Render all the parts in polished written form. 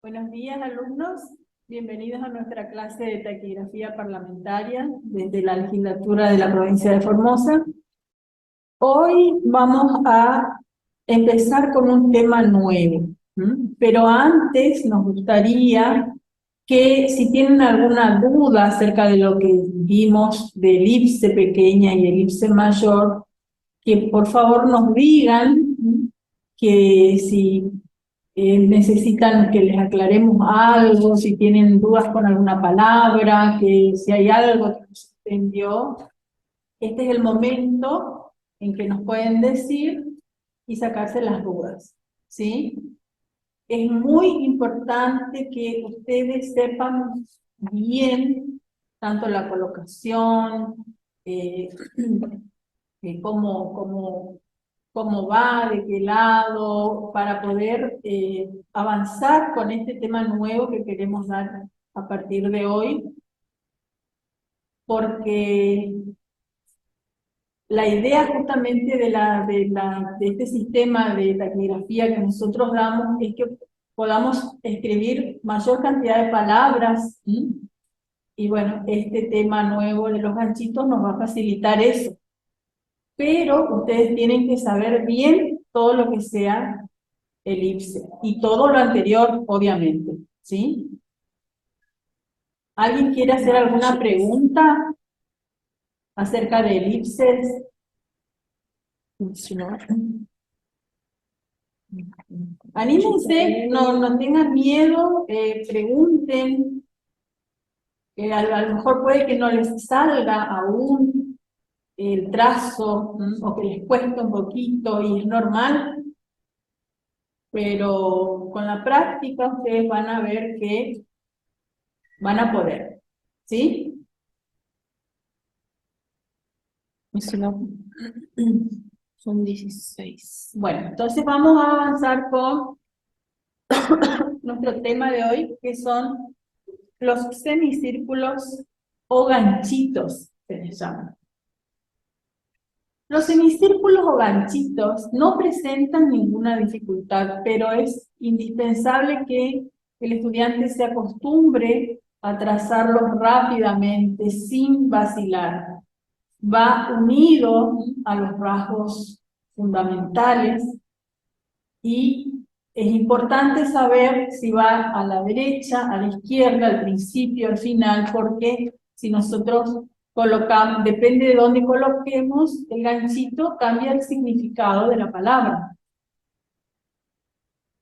Buenos días, alumnos. Bienvenidos a nuestra clase de taquigrafía parlamentaria desde la legislatura de la provincia de Formosa. Hoy vamos a empezar con un tema nuevo, pero antes nos gustaría que si tienen alguna duda acerca de lo que vimos de elipse pequeña y elipse mayor, que por favor nos digan que si necesitan que les aclaremos algo, si tienen dudas con alguna palabra, que si hay algo que nos entendió. Este es el momento en que nos pueden decir y sacarse las dudas, ¿sí? Es muy importante que ustedes sepan bien tanto la colocación, eh, cómo va, de qué lado, para poder avanzar con este tema nuevo que queremos dar a partir de hoy, porque la idea justamente de este sistema de taquigrafía que nosotros damos es que podamos escribir mayor cantidad de palabras, ¿sí? Y bueno, este tema nuevo de los ganchitos nos va a facilitar eso. Pero ustedes tienen que saber bien todo lo que sea elipse y todo lo anterior, obviamente, ¿sí? ¿Alguien quiere hacer alguna pregunta acerca de elipses? Anímense, no tengan miedo, pregunten, a lo mejor puede que no les salga aún el trazo, o que les cueste un poquito y es normal, pero con la práctica ustedes van a ver que van a poder, ¿sí? Son 16. Bueno, entonces vamos a avanzar con nuestro tema de hoy, que son los semicírculos o ganchitos, se les llama. Los semicírculos o ganchitos no presentan ninguna dificultad, pero es indispensable que el estudiante se acostumbre a trazarlos rápidamente, sin vacilar. Va unido a los rasgos fundamentales y es importante saber si va a la derecha, a la izquierda, al principio, al final, porque si nosotros colocamos, depende de dónde coloquemos el ganchito, cambia el significado de la palabra.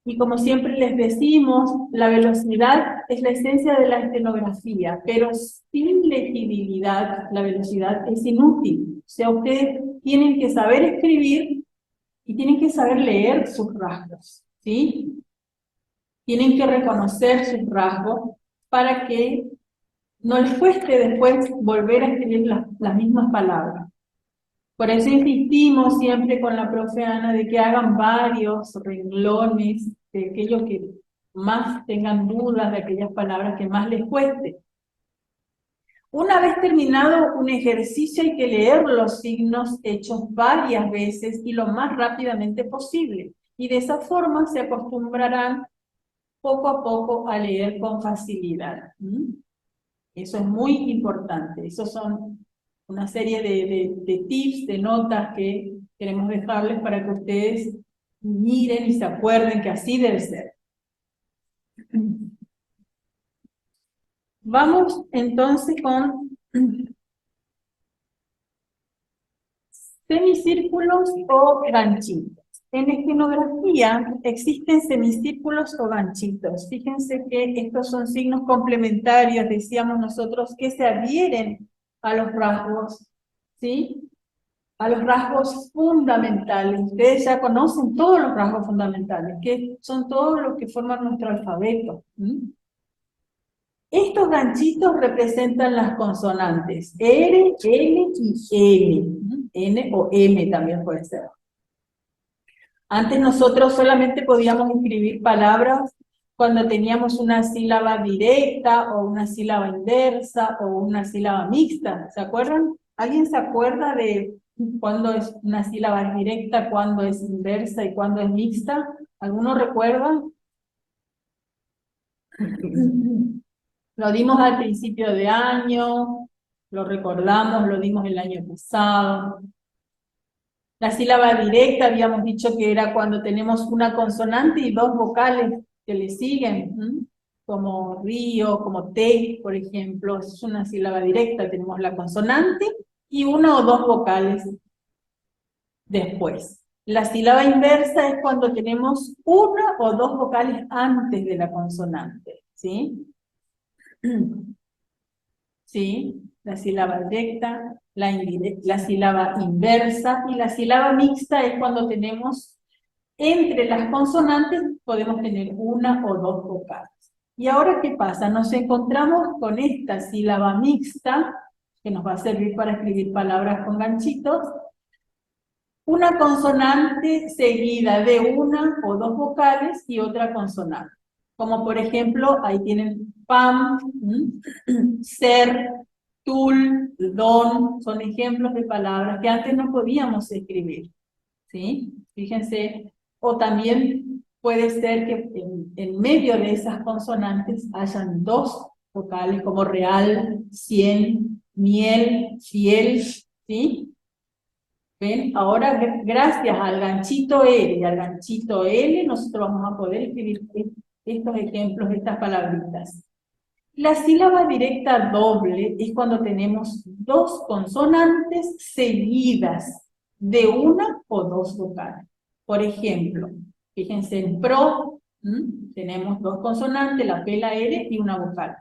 Y como siempre les decimos, la velocidad es la esencia de la estenografía, pero sin legibilidad la velocidad es inútil. O sea, ustedes tienen que saber escribir y tienen que saber leer sus rasgos, ¿sí? Tienen que reconocer sus rasgos para que no les cueste después volver a escribir las mismas palabras. Por eso insistimos siempre con la profe Ana de que hagan varios renglones de aquellos que más tengan dudas, de aquellas palabras que más les cueste. Una vez terminado un ejercicio hay que leer los signos hechos varias veces y lo más rápidamente posible. Y de esa forma se acostumbrarán poco a poco a leer con facilidad. Eso es muy importante. Esos son una serie de tips, de notas que queremos dejarles para que ustedes miren y se acuerden que así debe ser. Vamos entonces con semicírculos o ganchitos. En escenografía existen semicírculos o ganchitos. Fíjense que estos son signos complementarios, decíamos nosotros, que se adhieren a los rasgos, ¿sí? A los rasgos fundamentales. Ustedes ya conocen todos los rasgos fundamentales, que son todos los que forman nuestro alfabeto. Estos ganchitos representan las consonantes R, L y M. N o M también puede ser. Antes nosotros solamente podíamos escribir palabras cuando teníamos una sílaba directa o una sílaba inversa o una sílaba mixta. ¿Se acuerdan? ¿Alguien se acuerda de cuándo es una sílaba directa, cuándo es inversa y cuándo es mixta? ¿Alguno recuerda? Lo dimos al principio de año, lo recordamos, lo dimos el año pasado. La sílaba directa habíamos dicho que era cuando tenemos una consonante y dos vocales que le siguen, como río, como té, por ejemplo. Es una sílaba directa, tenemos la consonante y una o dos vocales después. La sílaba inversa es cuando tenemos una o dos vocales antes de la consonante, ¿sí? ¿Sí? La sílaba directa, la sílaba inversa, y la sílaba mixta es cuando tenemos entre las consonantes podemos tener una o dos vocales. ¿Y ahora qué pasa? Nos encontramos con esta sílaba mixta, que nos va a servir para escribir palabras con ganchitos, una consonante seguida de una o dos vocales y otra consonante. Como por ejemplo, ahí tienen pam, ser, tul, don, son ejemplos de palabras que antes no podíamos escribir, ¿sí? Fíjense, o también puede ser que en medio de esas consonantes hayan dos vocales como real, cien, miel, fiel, ¿sí? ¿Ven? Ahora, gracias al ganchito R y al ganchito L, nosotros vamos a poder escribir estos ejemplos, estas palabritas. La sílaba directa doble es cuando tenemos dos consonantes seguidas de una o dos vocales. Por ejemplo, fíjense en pro, tenemos dos consonantes, la P, la R y una vocal.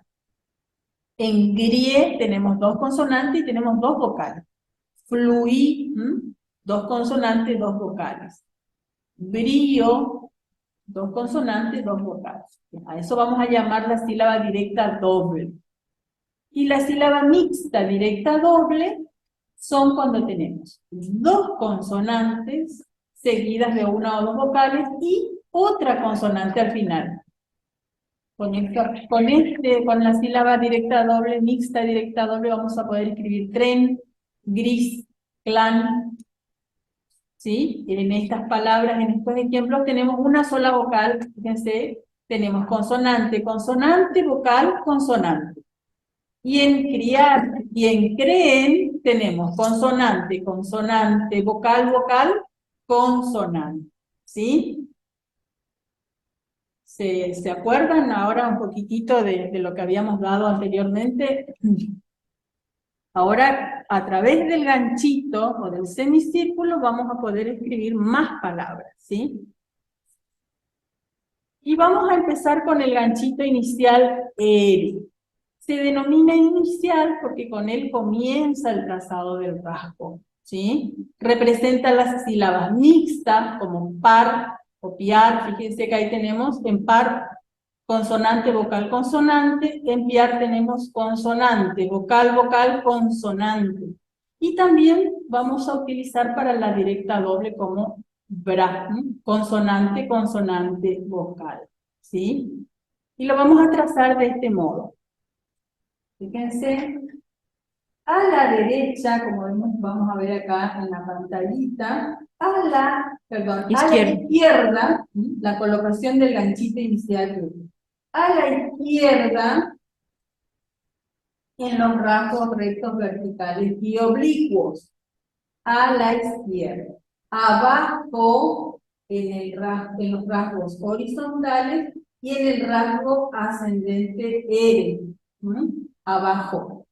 En grie tenemos dos consonantes y tenemos dos vocales. Fluí, dos consonantes, dos vocales. Brío, dos consonantes, dos vocales. A eso vamos a llamar la sílaba directa doble. Y la sílaba mixta directa doble son cuando tenemos dos consonantes seguidas de una o dos vocales y otra consonante al final. Con la sílaba directa doble, mixta directa doble, vamos a poder escribir tren, gris, clan, ¿sí? En estas palabras, en estos ejemplos, tenemos una sola vocal, fíjense, tenemos consonante, consonante, vocal, consonante. Y en criar y en creen tenemos consonante, consonante, vocal, vocal, consonante, ¿sí? ¿Se acuerdan ahora un poquitito de lo que habíamos dado anteriormente? Ahora, a través del ganchito o del semicírculo vamos a poder escribir más palabras, ¿sí? Y vamos a empezar con el ganchito inicial R. Se denomina inicial porque con él comienza el trazado del rasgo, ¿sí? Representa las sílabas mixtas como par o piar. Fíjense que ahí tenemos en par consonante, vocal, consonante. En piar tenemos consonante, vocal, vocal, consonante. Y también vamos a utilizar para la directa doble como bra, consonante, consonante, vocal, ¿sí? Y lo vamos a trazar de este modo. Fíjense, a la derecha, como vamos a ver acá en la pantallita, a la izquierda, la colocación del ganchito inicial. A la izquierda, en los rasgos rectos verticales y oblicuos. A la izquierda. Abajo, en los rasgos horizontales y en el rasgo ascendente R. Abajo.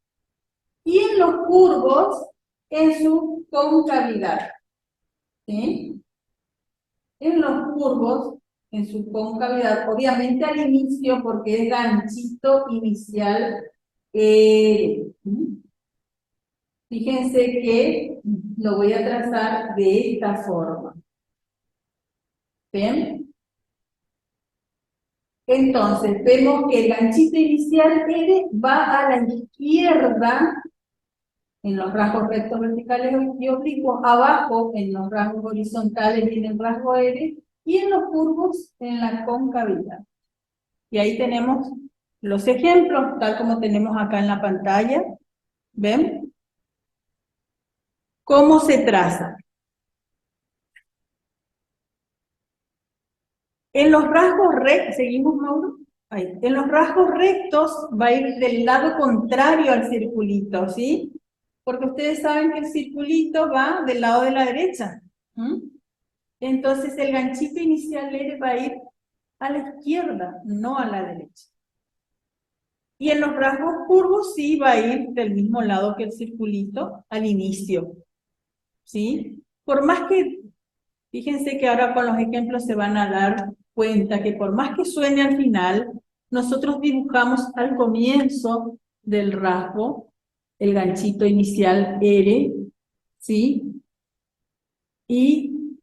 Y en los curvos, en su concavidad. ¿Sí? En los curvos, en su concavidad, obviamente al inicio, porque es ganchito inicial. Fíjense que lo voy a trazar de esta forma. ¿Ven? Entonces, vemos que el ganchito inicial R va a la izquierda en los rasgos rectos verticales y oblicuos, abajo en los rasgos horizontales y en el rasgo R, y en los curvos en la concavidad. Y ahí tenemos los ejemplos, tal como tenemos acá en la pantalla. ¿Ven? ¿Cómo se traza? En los rasgos rectos, ¿seguimos, Mauro? Ahí. En los rasgos rectos va a ir del lado contrario al circulito, ¿sí? Porque ustedes saben que el circulito va del lado de la derecha. ¿Mm? Entonces el ganchito inicial R va a ir a la izquierda, no a la derecha. Y en los rasgos curvos sí va a ir del mismo lado que el circulito al inicio, ¿sí? Por más que, fíjense que ahora con los ejemplos se van a dar cuenta que por más que suene al final, nosotros dibujamos al comienzo del rasgo el ganchito inicial R, ¿sí? Y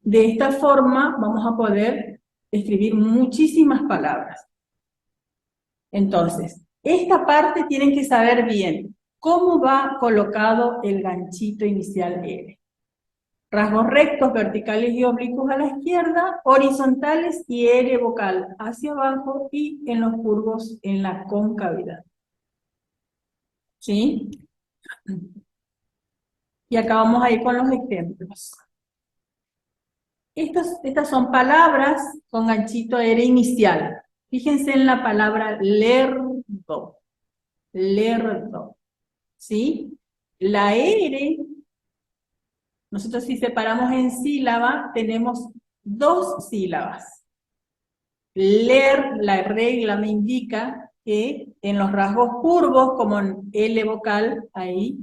de esta forma vamos a poder escribir muchísimas palabras. Entonces, esta parte tienen que saber bien cómo va colocado el ganchito inicial R. Rasgos rectos, verticales y oblicuos a la izquierda, horizontales y R vocal hacia abajo y en los curvos en la concavidad. ¿Sí? Y acá vamos a ir con los ejemplos. Estas son palabras con ganchito R inicial. Fíjense en la palabra lerdo. Lerdo. ¿Sí? La R, nosotros si separamos en sílaba, tenemos dos sílabas. Ler, la regla me indica que en los rasgos curvos, como en L vocal, ahí,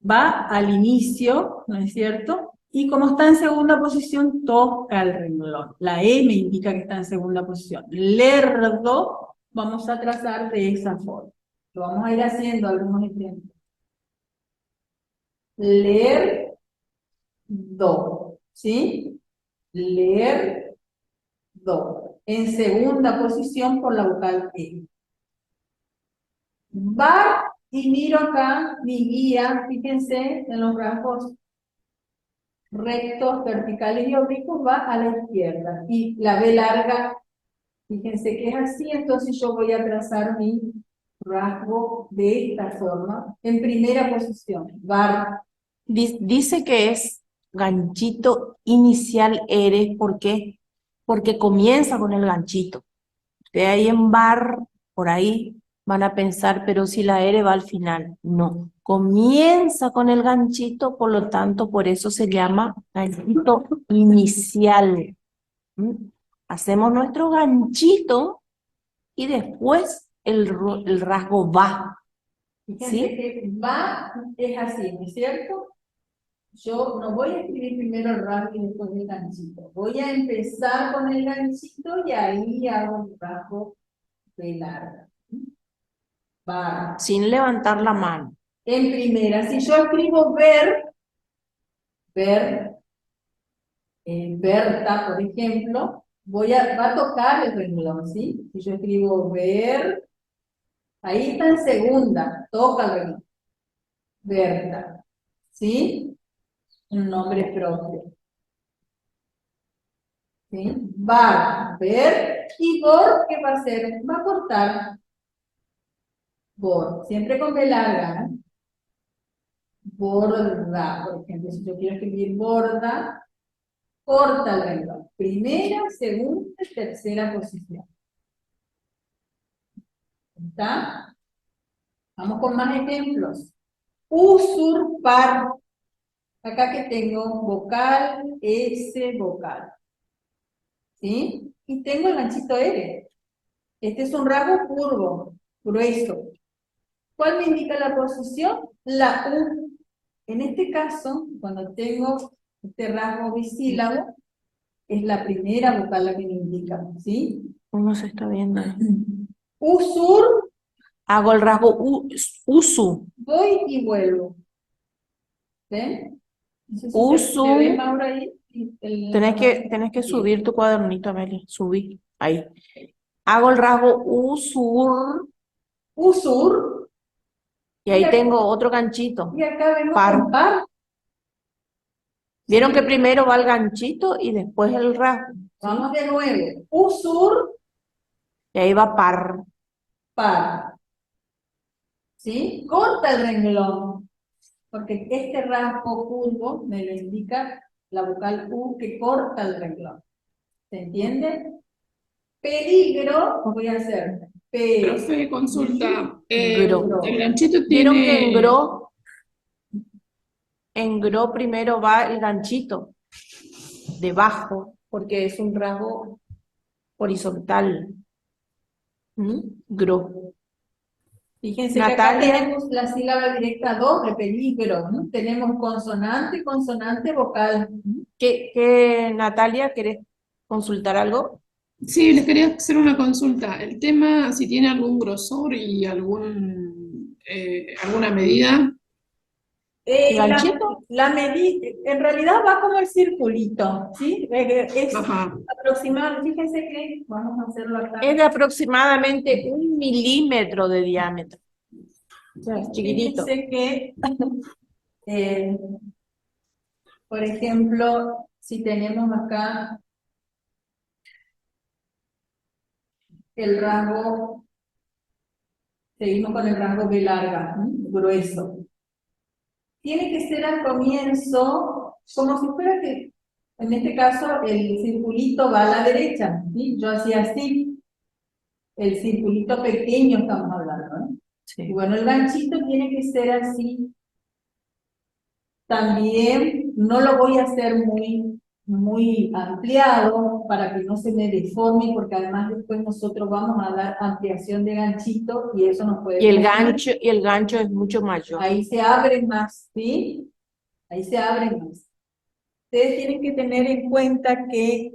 va al inicio, ¿no es cierto? Y como está en segunda posición, toca el renglón. La E me indica que está en segunda posición. Lerdo, vamos a trazar de esa forma. Lo vamos a ir haciendo algunos ejemplos. Leer, do, ¿sí? Leer, do. En segunda posición por la vocal E. Bar, y miro acá mi guía, fíjense en los rasgos rectos, verticales y oblicuos, va a la izquierda. Y la B larga, fíjense que es así, entonces yo voy a trazar mi rasgo de esta forma, en primera posición. Bar. Dice que es ganchito inicial R, ¿por qué? Porque comienza con el ganchito. De ahí en bar, por ahí van a pensar, pero si la R va al final. No, comienza con el ganchito, por lo tanto, por eso se llama ganchito inicial. ¿Mm? Hacemos nuestro ganchito y después el rasgo va. Fíjense ¿Sí? que va es así, ¿no es cierto? Yo no voy a escribir primero el rasgo y después el ganchito. Voy a empezar con el ganchito y ahí hago el rasgo de larga. Va. Sin levantar la mano. En primera, si yo escribo ver, Berta, por ejemplo, va a tocar el renglón, ¿sí? Si yo escribo ver, ahí está en segunda, toca el renglón. Berta, ¿sí? Un nombre propio. ¿Sí? Va, ver, y por, ¿qué va a hacer? Va a cortar. Por, siempre con B larga, ¿eh? Borda, por ejemplo, si yo quiero escribir borda, corta el renglón. Primera, segunda, tercera posición. ¿Está? Vamos con más ejemplos. Usurpar. Acá que tengo vocal, S, vocal. ¿Sí? Y tengo el ganchito R. Este es un rasgo curvo, grueso. ¿Cuál me indica la posición? La U. En este caso, cuando tengo este rasgo bisílabo, es la primera vocal la que me indica, ¿sí? ¿Cómo se está viendo? Usur, Hago el rasgo usu. voy y vuelvo. ¿Ven? No sé si Usu. se ve, Maura, ahí. Tenés que subir tu cuadernito, Amelia. Subí. Ahí. Hago el rasgo usur. Usur. Y ahí tengo otro ganchito. Y acá vemos Par. un par. Vieron que primero va el ganchito y después el rasgo. Vamos de nuevo. Usur, Y ahí va par. par. ¿Sí? Corta el renglón. Porque este rasgo curvo me lo indica la vocal U que corta el renglón. ¿Se entiende? peligro, voy a hacer Profe, consulta. Gro. El ganchito Vieron que tiene... en gro primero va el ganchito, debajo, porque es un rasgo horizontal. Gro. Fíjense que acá Natalia, tenemos la sílaba directa doble, peligro, ¿no? Tenemos consonante, consonante, vocal. Natalia, ¿querés consultar algo? Sí, les quería hacer una consulta. El tema, si tiene algún grosor y alguna medida. ¿El ganchito? La medida, en realidad va como el circulito, ¿sí? Es Ajá. aproximadamente, fíjense que vamos a hacerlo acá. Es de aproximadamente 1 milímetro de diámetro. O sea, es chiquitito. Fíjense que, por ejemplo, si tenemos acá el rasgo, seguimos con el rasgo B larga, grueso. Tiene que ser al comienzo, como si fuera que, en este caso, el circulito va a la derecha, ¿sí? Yo hacía así, el circulito pequeño estamos hablando, ¿no? Sí. Y bueno, el ganchito tiene que ser así. También no lo voy a hacer muy ampliado para que no se me deforme, porque además después nosotros vamos a dar ampliación de ganchito y eso nos puede... Y el gancho es mucho mayor. Ahí se abre más, ¿sí? Ahí se abre más. Ustedes tienen que tener en cuenta ¿qué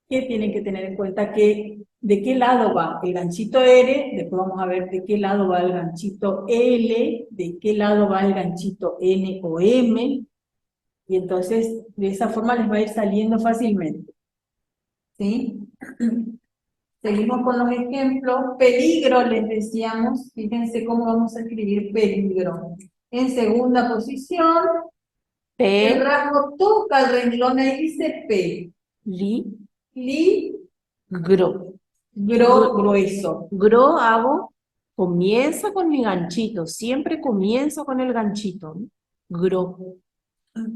tienen que tener en cuenta? Que de qué lado va el ganchito R, después vamos a ver de qué lado va el ganchito L, de qué lado va el ganchito N o M, y entonces de esa forma les va a ir saliendo fácilmente. ¿Sí? Seguimos con los ejemplos. Peligro, les decíamos, fíjense cómo vamos a escribir peligro. En segunda posición, el P, rasgo toca el renglón, ahí dice P. li, Li, gro. grueso. Gro comienza con mi ganchito, siempre comienza con el ganchito, ¿no? Gro.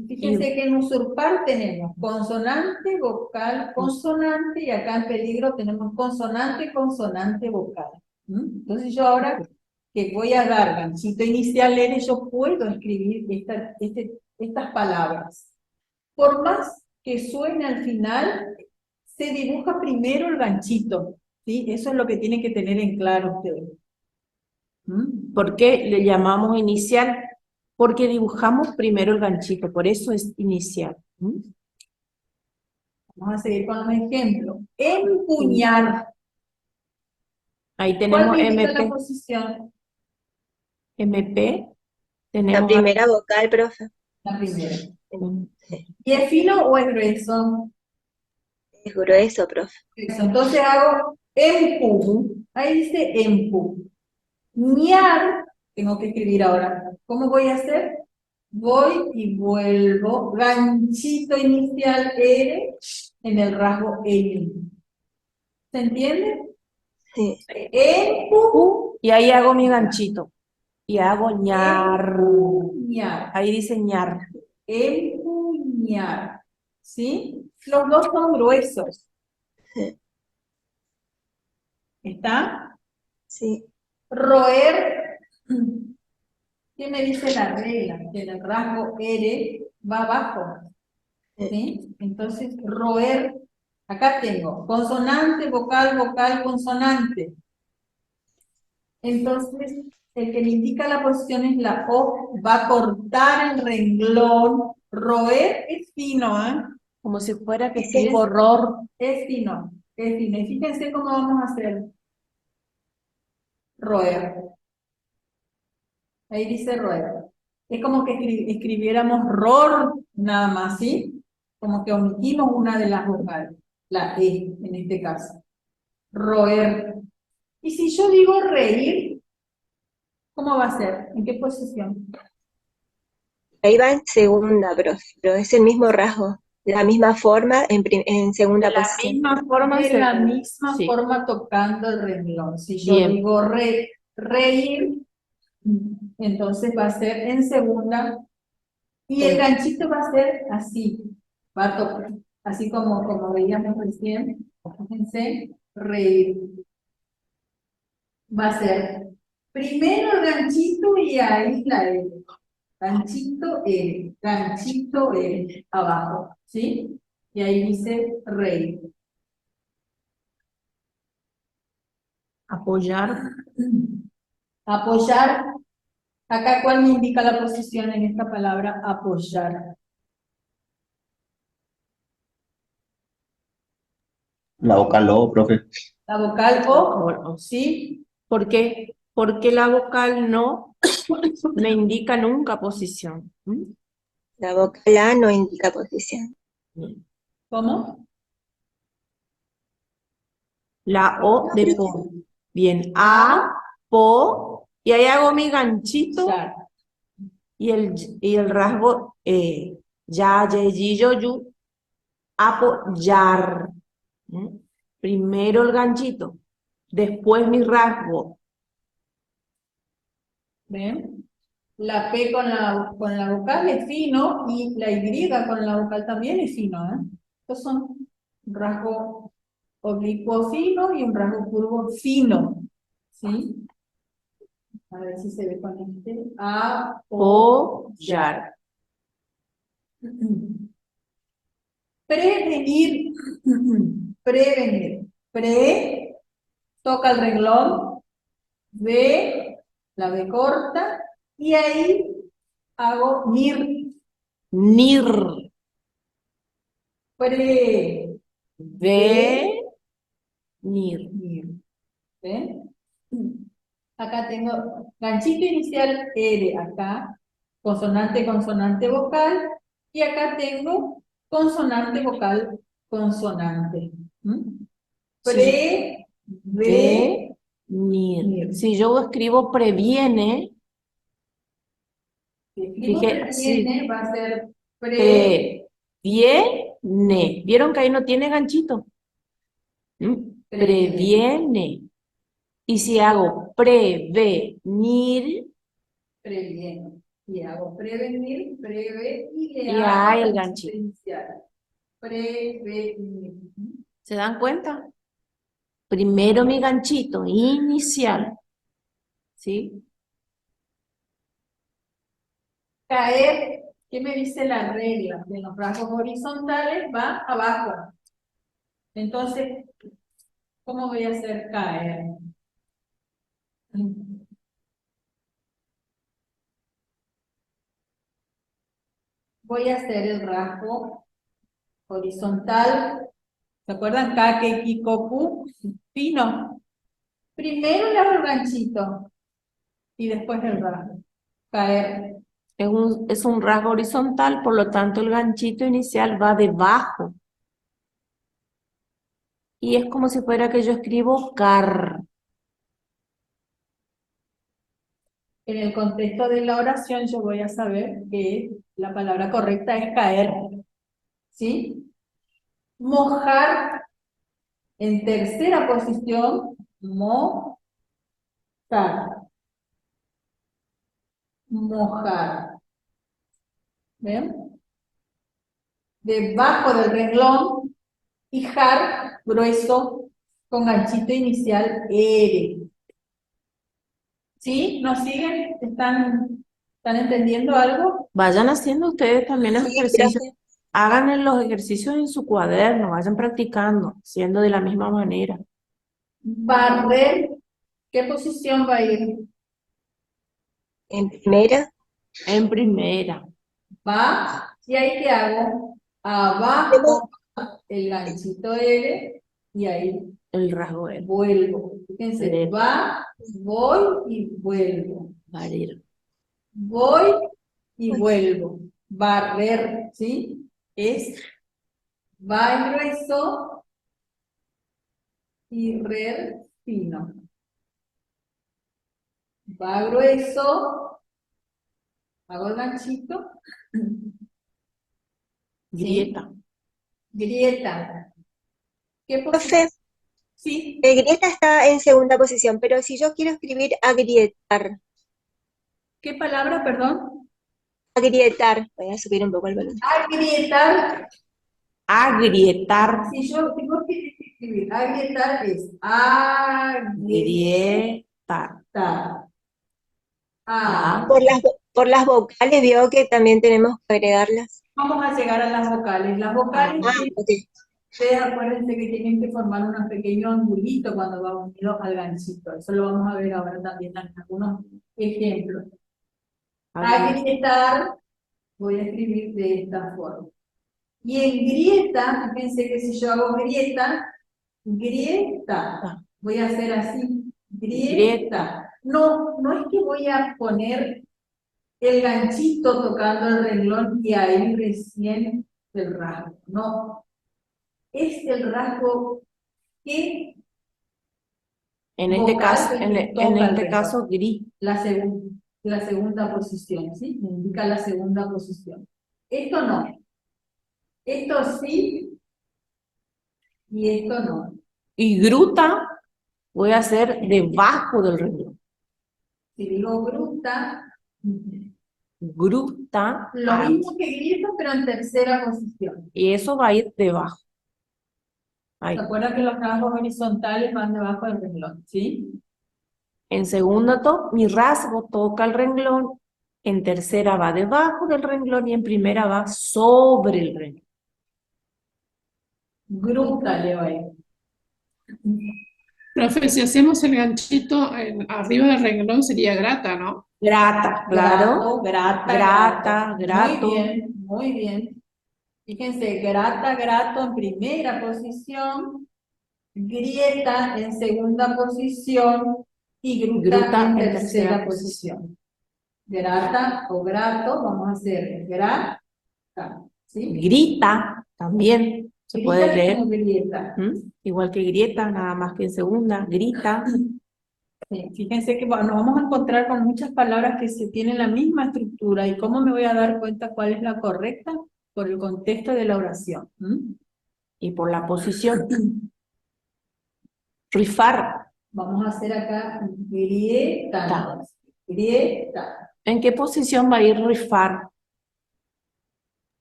Fíjense que en usurpar tenemos consonante, vocal, consonante, y acá en peligro tenemos consonante, consonante, vocal. Entonces yo ahora que voy a dar ganchito inicial N, yo puedo escribir estas palabras. Por más que suene al final, se dibuja primero el ganchito, ¿sí? Eso es lo que tienen que tener en claro ustedes. ¿Por qué le llamamos inicial? Porque dibujamos primero el ganchito, por eso es inicial. Vamos a seguir con los ejemplos. Empuñar. Ahí ¿Cuál tenemos me indica la MP. posición? MP, La tenemos primera vocal, profe. La primera. Sí. ¿Y es fino o es grueso? Es grueso, profe. Grueso. Entonces hago empu. Ahí dice empu. Ñar, tengo que escribir ahora. ¿Cómo voy a hacer? Voy y vuelvo. Ganchito inicial R en el rasgo N. ¿Se entiende? Sí. Empu. y ahí hago mi ganchito. Y hago ñar. Ñar. Ahí dice ñar. Empuñar. ¿Sí? Los dos son gruesos. Sí. ¿Está? Sí. Roer. ¿Qué me dice la regla? Que el rasgo R va abajo. ¿Sí? Entonces, roer. Acá tengo consonante, vocal, vocal, consonante. Entonces, el que me indica la posición es la O. Va a cortar el renglón. Roer es fino, ¿eh? Como si fuera que Sí, tengo horror. Es fino, es fino. Y fíjense cómo vamos a hacer. Roer. Ahí dice roer. Es como que escribiéramos ror nada más, ¿sí? Como que omitimos una de las vocales. La E, en este caso. Roer. Y si yo digo reír, ¿cómo va a ser? ¿En qué posición? Ahí va en segunda, profe. Pero es el mismo rasgo. La misma forma en segunda De la posición. misma forma. De la misma Sí. forma tocando el renglón. Si yo Bien. digo reír, entonces va a ser en segunda. Y el ganchito va a ser así. Va a tocar. Así como veíamos recién. Fíjense, reír. Va a ser primero el ganchito y ahí la L. Ganchito L, abajo, ¿sí? Y ahí dice reír. Apoyar. Apoyar. Acá, ¿cuál me indica la posición en esta palabra? Apoyar. La vocal O, profe. La vocal O, O- ¿sí? ¿Por qué? Porque la vocal no me indica nunca posición. ¿Mm? La vocal A no indica posición. ¿Cómo? La O de po. Bien, A, po, y ahí hago mi ganchito Apoyar. y el rasgo ya, ye, yi, yo, yu, apoyar. ¿Mm? Primero el ganchito, después mi rasgo. ¿Ven? La P con la vocal es fino y la Y con la vocal también es fino, ¿eh? Estos son un rasgo oblicuo fino y un rasgo curvo fino, ¿sí? A ver si se ve con este. Apoyar. Prevenir. Prevenir. Pre, toca el renglón. V, la V corta. Y ahí hago nir. Nir. Pre, Ve. Nir. nir. ¿Ven? Acá tengo ganchito inicial R acá, consonante, consonante, vocal, y acá tengo consonante, vocal, consonante. ¿Mm? Pre, ve, Nir. nir. Si yo escribo previene, Si escribo fíjate, sí, previene, va a ser pre, previene. ¿Vieron que ahí no tiene ganchito? ¿Mm? Previene. Y si hago prevenir, previene. Y hago prevenir, preve, y le y hago hay el ganchito ganchito. inicial. Prevenir. ¿Se dan cuenta? Primero mi ganchito inicial, ¿sí? Caer, ¿qué me dice la regla? De los rasgos horizontales va abajo. Entonces, ¿cómo voy a hacer caer? Voy a hacer el rasgo horizontal. ¿Se acuerdan? Kake, kikoku, fino. Primero le hago el ganchito y después el rasgo. Caer. Es un rasgo horizontal, por lo tanto el ganchito inicial va debajo. Y es como si fuera que yo escribo car. En el contexto de la oración yo voy a saber que la palabra correcta es caer. ¿Sí? Mojar en tercera posición, mojar. Mojar. ¿Ven? Debajo del renglón y jar, grueso, con ganchito inicial R. ¿Sí? ¿Nos siguen? ¿Están entendiendo algo? Vayan haciendo ustedes también los Sí, ejercicios. profe. Hagan los ejercicios en su cuaderno, vayan practicando, siendo de la misma manera. Barrer, ¿qué posición va a ir? En primera, En primera. Va, y ahí ¿qué hago? Abajo el ganchito L y ahí El rasgo es vuelvo. Fíjense, L. va, voy y vuelvo. Barrer. Voy y vuelvo. Barrer, ¿sí? Es va en grueso y rer fino. Va grueso, hago el ganchito. Grieta. Grieta. ¿Qué posición? profe, Sí, grieta está en segunda posición, pero si yo quiero escribir ¿qué palabra, perdón? agrietar, voy a subir un poco el volumen. Agrietar. Agrietar. Si yo tengo que escribir. Agrietar es agrietar. Grieta. Ah, Por las vocales, vio que también tenemos que agregarlas. vamos a llegar a las vocales. Las vocales, Ah, ok. ustedes acuérdense que tienen que formar un pequeño angulito cuando va unido al ganchito. Eso lo vamos a ver ahora también en algunos ejemplos. Agrietar, voy a escribir de esta forma. Y en grieta, fíjense que si yo hago grieta, voy a hacer así, grieta. No, no es que voy a poner el ganchito tocando el renglón y ahí recién el rasgo. No, es el rasgo que En este vocal caso, que en toca el este renglón. caso, gris. La segunda posición, ¿sí? Me indica la segunda posición. Esto no. Esto sí y esto no. Y gruta voy a hacer debajo del renglón. Si digo gruta, Gruta. lo mismo que grito, pero en tercera posición. Y eso va a ir debajo. Ahí. ¿Se acuerdan que los rasgos horizontales van debajo del renglón? ¿Sí? En segunda, mi rasgo toca el renglón. En tercera va debajo del renglón y en primera va sobre el renglón. Gruta le va a ir. Profe, si hacemos el ganchito arriba del renglón sería grata, ¿no? Grata, claro. Grata. Grato. Muy bien, muy bien. Fíjense, grato en primera posición, grieta en segunda posición y gruta en tercera posición. Grata o grato, vamos a hacer grata, ¿sí? Grita también se puede Grita leer. como grieta. Igual que grieta, nada más que en segunda. Grita. Sí, fíjense que nos vamos a encontrar con muchas palabras que se tienen la misma estructura. ¿Y cómo me voy a dar cuenta cuál es la correcta? Por el contexto de la oración. Y por la posición. Rifar. Vamos a hacer acá grieta. Grieta. ¿En qué posición va a ir rifar?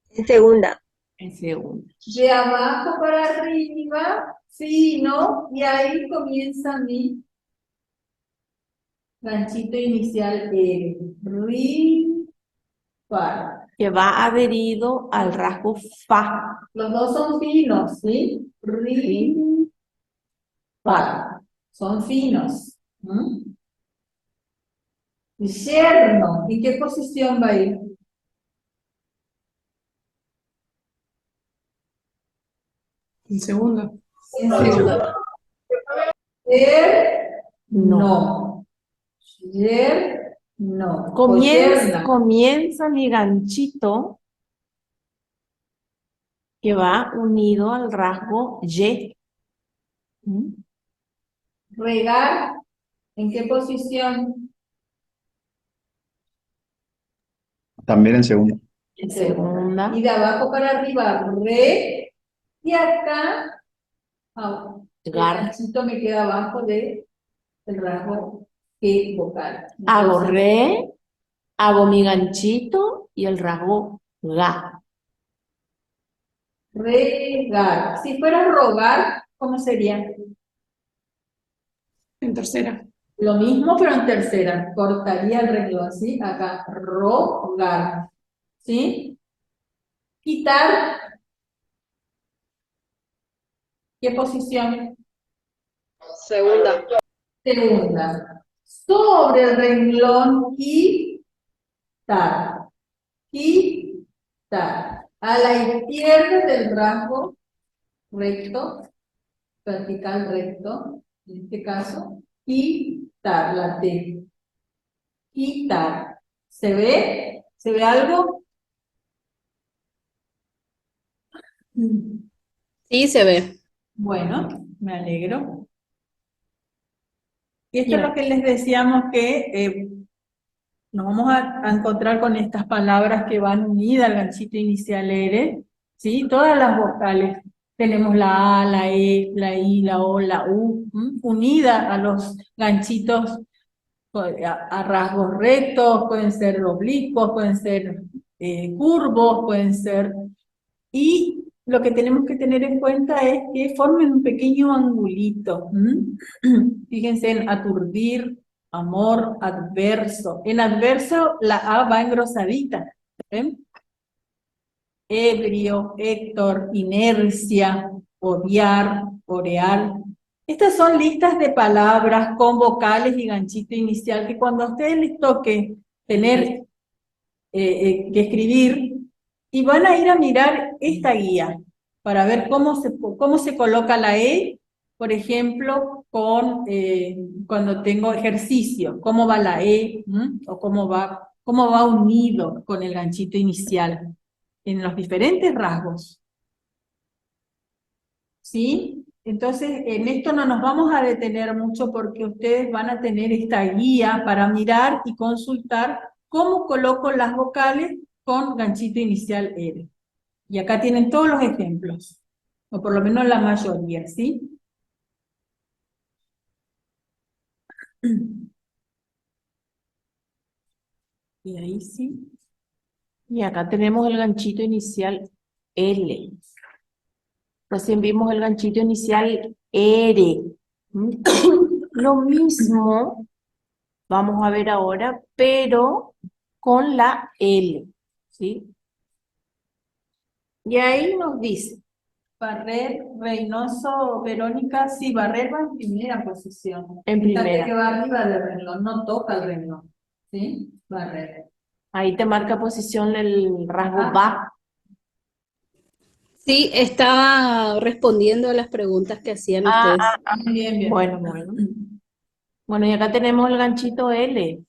En segunda. En segunda. De abajo para arriba, fino, y ahí comienza mi ganchito inicial, rifar. Que va adherido al rasgo fa. Los dos son finos, ¿sí? Rifar. Son finos. Yerno, ¿en qué posición va a ir? En segunda. En segunda. No. No. Comienza mi ganchito que va unido al rasgo Y. Regar, ¿en qué posición? También en segunda. En segunda. Y de abajo para arriba, re, y acá, el ganchito me queda abajo del rasgo G vocal. Hago re, hago mi ganchito y el rasgo ga. Regar. Si fuera rogar, ¿cómo sería? En tercera. Lo mismo, pero en tercera. Cortaría el renglón, ¿sí? Acá, rogar. ¿Sí? Quitar. ¿Qué posición? Segunda. Segunda. Sobre el renglón, quitar. Quitar. A la izquierda del rasgo recto, vertical recto, en este caso, quitar la T. Quitar. ¿Se ve? ¿Se ve algo? Sí, se ve. Bueno, me alegro. Y esto es lo que les decíamos que nos vamos a encontrar con estas palabras que van unidas al ganchito inicial R, ¿sí? Todas las vocales. Tenemos la A, la E, la I, la O, la U, unida a los ganchitos a rasgos rectos, pueden ser oblicuos, pueden ser curvos, pueden ser... Y lo que tenemos que tener en cuenta es que formen un pequeño angulito. Fíjense en aturdir, amor, adverso. En adverso la A va engrosadita. ¿Ven? Ebrio, Héctor, inercia, odiar, orear. Estas son listas de palabras con vocales y ganchito inicial que cuando a ustedes les toque tener que escribir, y van a ir a mirar esta guía para ver cómo se coloca la E, por ejemplo, cuando tengo ejercicio, cómo va la E, o cómo va unido con el ganchito inicial en los diferentes rasgos. ¿Sí? Entonces, en esto no nos vamos a detener mucho porque ustedes van a tener esta guía para mirar y consultar cómo coloco las vocales con ganchito inicial R. Y acá tienen todos los ejemplos, o por lo menos la mayoría, ¿sí? Y ahí sí. Y acá tenemos el ganchito inicial L. Recién vimos el ganchito inicial R. Lo mismo vamos a ver ahora, pero con la L, ¿sí? Y ahí nos dice, Barrer, Reynoso, Verónica, sí, Barrer va en primera posición. En Fíjate primera. que va arriba del renglón, no toca el renglón, ¿sí? Barrer. ahí te marca posición el rasgo Ah. va. Sí, estaba respondiendo a las preguntas que hacían ustedes. Bien, bien. Bueno. Bueno, y acá tenemos el ganchito L.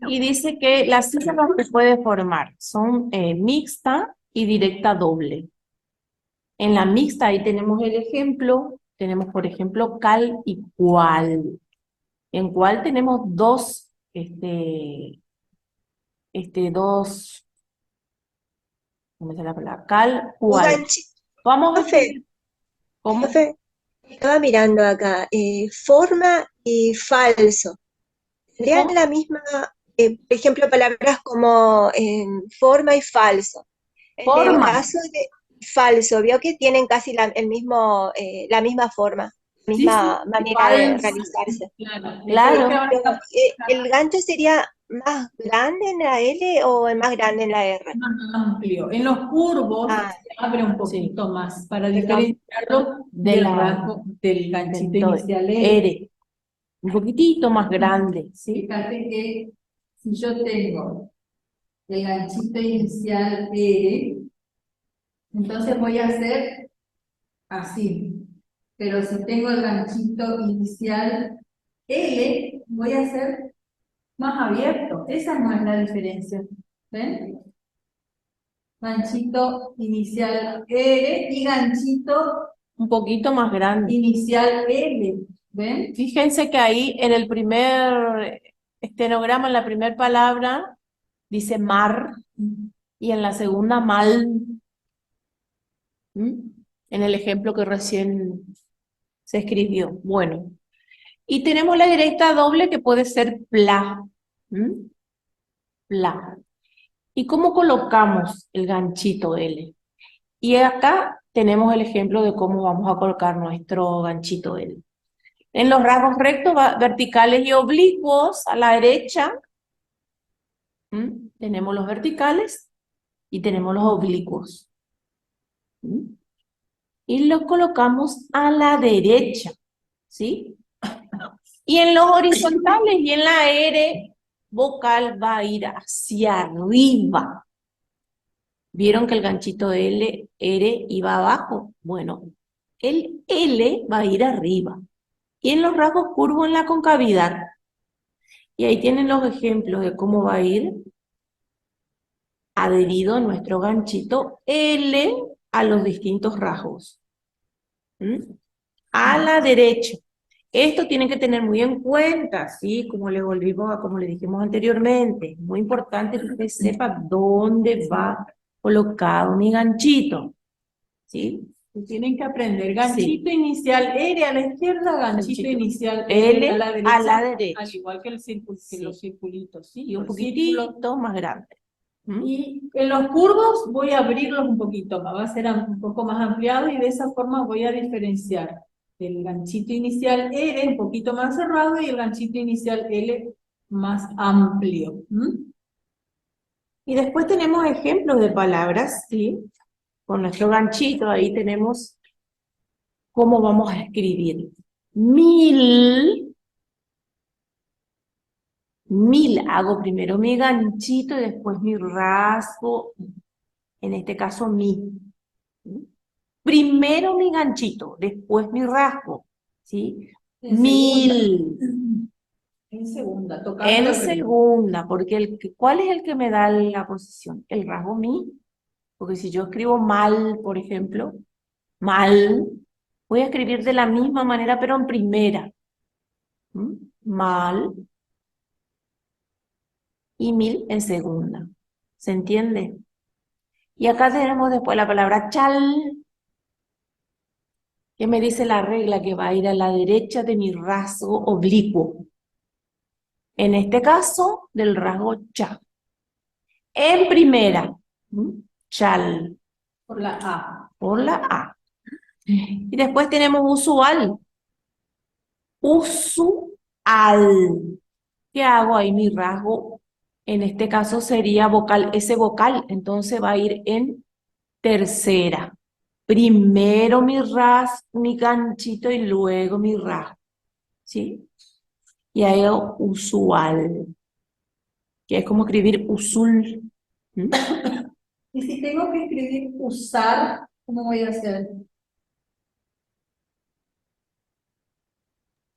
Y dice que las sílabas que puede formar son mixta y directa doble. En la mixta ahí tenemos el ejemplo, tenemos por ejemplo cal y cual. En cual tenemos dos, ¿cómo se la palabra? Cal, Un cual. ganchito, Vamos a profe, escribir, ¿cómo? profe, estaba mirando acá, forma y falso. ¿Tendrían ¿Cómo? la misma, por ejemplo, palabras como forma y falso? En el Forma. caso de falso, vio que tienen casi el mismo, la misma forma, la Sí, misma sí, manera de falso. realizarse. Claro. Claro. Pero, ¿el gancho sería más grande en la L o el más grande en la R? Más amplio. En los curvos Ah, se abre un poquito más para perdón. diferenciarlo De del la- rasgo del ganchito del inicial R. R. Un poquitito más grande, ¿sí? Fíjate que si yo tengo el ganchito inicial R, entonces voy a hacer así. Pero si tengo el ganchito inicial L, voy a hacer más abierto. Esa no es la diferencia. ¿Ven? Ganchito inicial R y ganchito Un poquito más grande. inicial L. ¿Ven? Fíjense que ahí en el primer estenograma, en la primera palabra, dice mar, y en la segunda mal. ¿Mm? En el ejemplo que recién se escribió. Bueno, y tenemos la directa doble que puede ser pla. ¿Mm? Pla. ¿Y cómo colocamos el ganchito L? Y acá tenemos el ejemplo de cómo vamos a colocar nuestro ganchito L. En los rasgos rectos, verticales y oblicuos a la derecha, tenemos los verticales y tenemos los oblicuos. Y los colocamos a la derecha, ¿sí? Y en los horizontales y en la R vocal va a ir hacia arriba. ¿Vieron que el ganchito R iba abajo? Bueno, el L va a ir arriba. Y en los rasgos curvos en la concavidad. Y ahí tienen los ejemplos de cómo va a ir adherido nuestro ganchito L a los distintos rasgos. A la derecha. Esto tienen que tener muy en cuenta, ¿sí? Como le dijimos anteriormente. Muy importante que usted sepa dónde va colocado mi ganchito, ¿sí? Tienen que aprender ganchito inicial R a la izquierda, ganchito inicial L a la derecha, a la derecha. al igual que, que los circulitos, ¿sí? Y un Los círculos. poquitito más grande. ¿Mm? Y en los curvos voy a abrirlos un poquito, va a ser un poco más ampliado y de esa forma voy a diferenciar el ganchito inicial R un poquito más cerrado y el ganchito inicial L más amplio. ¿Mm? Y después tenemos ejemplos de palabras, ¿sí? Con nuestro ganchito, ahí tenemos cómo vamos a escribir. 1000, hago primero mi ganchito y después mi rasgo, en este caso mi. Primero mi ganchito, después mi rasgo, ¿sí? En 1000. En segunda, tocando En el ritmo. segunda, porque ¿cuál es el que me da la posición? El rasgo mi. Porque si yo escribo mal, por ejemplo, mal, voy a escribir de la misma manera, pero en primera. ¿Mm? Mal y 1000 en segunda. ¿Se entiende? Y acá tenemos después la palabra chal, que me dice la regla que va a ir a la derecha de mi rasgo oblicuo. En este caso, del rasgo cha. En primera, chal, Por la A. por la A. Y después tenemos usual. Usual. ¿Qué hago ahí? Mi rasgo, en este caso sería vocal, ese vocal, entonces va a ir en tercera. Primero mi ganchito y luego mi rasgo, ¿sí? Y ahí hago usual, que es como escribir usul. ¿Mm? Y si tengo que escribir usar, ¿cómo voy a hacer?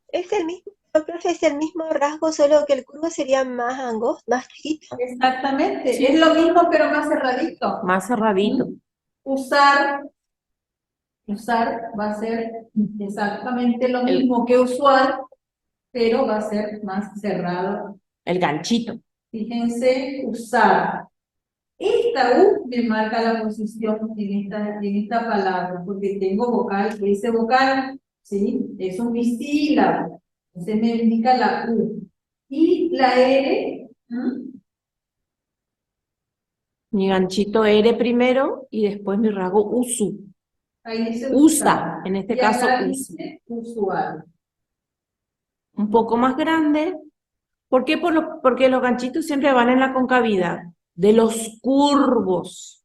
Es el mismo, profe, es el mismo rasgo, solo que el curvo sería más angosto, más chiquito. Exactamente, Sí. es lo mismo pero más cerradito. Más cerradito. Usar va a ser exactamente lo mismo que usual, pero va a ser más cerrado. El ganchito. Fíjense, usar. Esta U me marca la posición en esta palabra, porque tengo vocal, ese vocal, ¿sí? Es un bisílabo, se me indica la U. Y la R, Mi ganchito R primero y después mi rasgo usu. ahí dice Usa, en este y caso acá usa. dice usual. Un poco más grande. ¿Por qué? Porque los ganchitos siempre van en la concavidad de los curvos.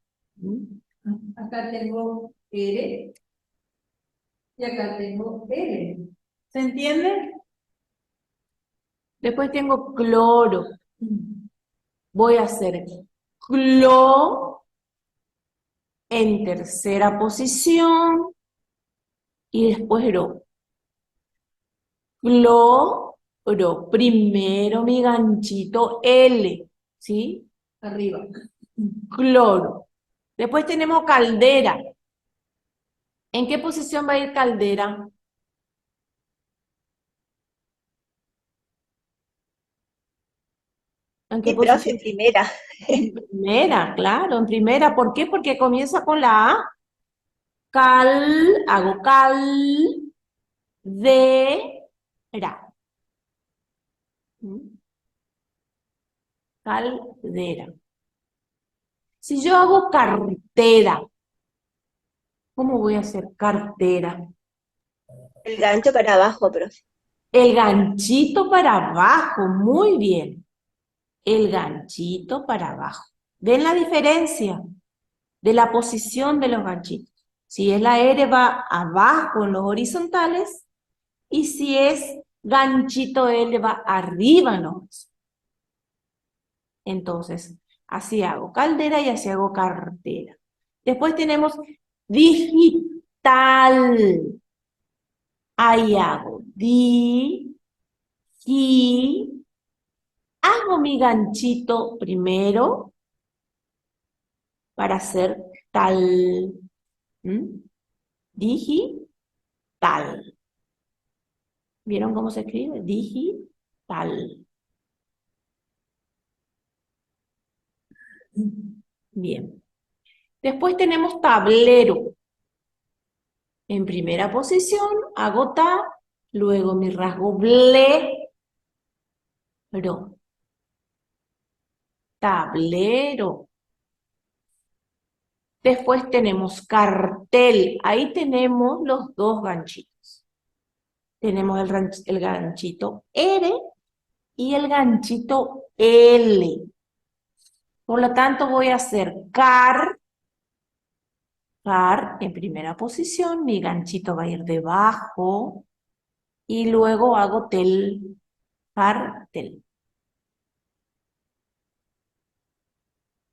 Acá tengo R y acá tengo L. ¿Se entiende? Después tengo cloro. Voy a hacer clo en tercera posición y después ro. Cloro. Primero mi ganchito L, ¿sí? Arriba. Cloro. Después tenemos caldera. ¿En qué posición va a ir caldera? ¿En qué Sí, profe, posición? en primera. En primera, claro, en primera. ¿Por qué? Porque comienza con la A. Hago caldera. ¿Mm? Caldera. Si yo hago cartera, ¿cómo voy a hacer cartera? El gancho para abajo, profe. El ganchito para abajo, muy bien. El ganchito para abajo. ¿Ven la diferencia de la posición de los ganchitos? Si es la R va abajo en los horizontales y si es ganchito L va arriba en los horizontales. Entonces, así hago caldera y así hago cartera. Después tenemos digital. Ahí hago hago mi ganchito primero para hacer tal. Digital. ¿Vieron cómo se escribe? Digital. Bien. Después tenemos tablero. En primera posición hago ta, luego mi rasgo ble, tablero. Después tenemos cartel. Ahí tenemos los dos ganchitos. Tenemos el ganchito R y el ganchito L. Por lo tanto, voy a hacer car en primera posición. Mi ganchito va a ir debajo. Y luego hago cartel.